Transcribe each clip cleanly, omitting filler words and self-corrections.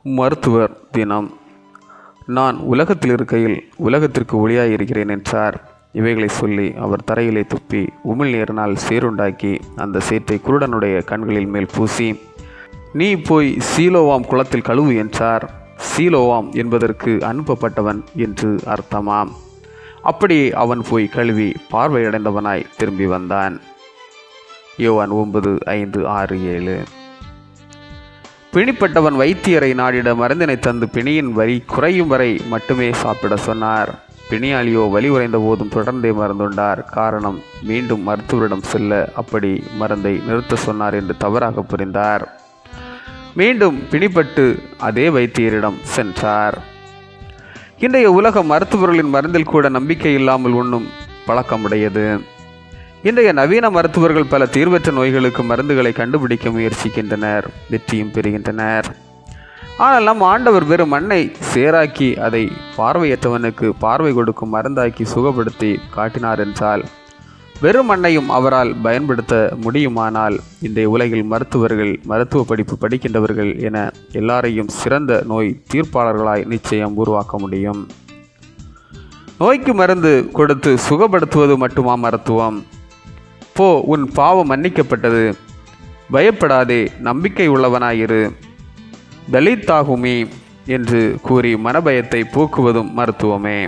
மருத்துவர் தினம். நான் உலகத்தில் இருக்கையில் உலகத்திற்கு ஒளியாயிருக்கிறேன் என்றார். இவைகளை சொல்லி அவர் தரையிலே துப்பி உமிழ்நீரினால் சேருண்டாக்கி அந்த சேற்றை குருடனுடைய கண்களில் மேல் பூசி, நீ போய் சீலோவாம் குளத்தில் கழுவு என்றார். சீலோவாம் என்பதற்கு அனுப்பப்பட்டவன் என்று அர்த்தமாம். அப்படியே அவன் போய் கழுவி பார்வையடைந்தவனாய் திரும்பி வந்தான். யோவான் 9:5-6-7. பிணிப்பட்டவன் வைத்தியரை நாடிட மருந்தினை தந்து பிணியின் வரி குறையும் வரை மட்டுமே சாப்பிட சொன்னார். பிணியாளியோ வலி உறைந்த போதும் தொடர்ந்தே மருந்துண்டார். காரணம், மீண்டும் மருத்துவரிடம் செல்ல அப்படி மருந்தை நிறுத்த சொன்னார் என்று தவறாக புரிந்தார். மீண்டும் பிணிப்பட்டு அதே வைத்தியரிடம் சென்றார். இன்றைய உலக மருத்துவர்களின் மருந்தில் கூட நம்பிக்கை இல்லாமல் உண்ணும் பழக்கமுடையது. இன்றைய நவீன மருத்துவர்கள் பல தீர்வற்ற நோய்களுக்கு மருந்துகளை கண்டுபிடிக்க முயற்சிக்கின்றனர், வெற்றியும் பெறுகின்றனர். ஆனால் நம் ஆண்டவர் வெறும் மண்ணை சேராக்கி அதை பார்வையற்றவனுக்கு பார்வை கொடுக்கும் மருந்தாக்கி சுகப்படுத்தி காட்டினார் என்றால், வெறும் மண்ணையும் அவரால் பயன்படுத்த முடியுமானால் இன்றைய உலகில் மருத்துவர்கள், மருத்துவ படிப்பு படிக்கின்றவர்கள் என எல்லாரையும் சிறந்த நோய் தீர்ப்பாளர்களாய் நிச்சயம் உருவாக்க முடியும். நோய்க்கு மருந்து கொடுத்து சுகப்படுத்துவது மட்டுமா மருத்துவம்? போ, உன் பாவம் மன்னிக்கப்பட்டது, பயப்படாதே, நம்பிக்கை உள்ளவனாயிரு, தலித்தாகுமே என்று கூறி மனபயத்தை போக்குவதும் மருத்துவமே.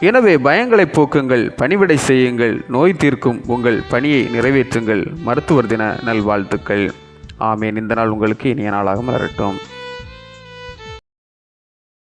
எனவே பயங்களை போக்குங்கள், பணிவிடை செய்யுங்கள், நோய் தீர்க்கும் உங்கள் பணியை நிறைவேற்றுங்கள். மருத்துவர் தின நல்வாழ்த்துக்கள். ஆமேன். இந்த நாள் உங்களுக்கு இனிய நாளாக மலரட்டும்.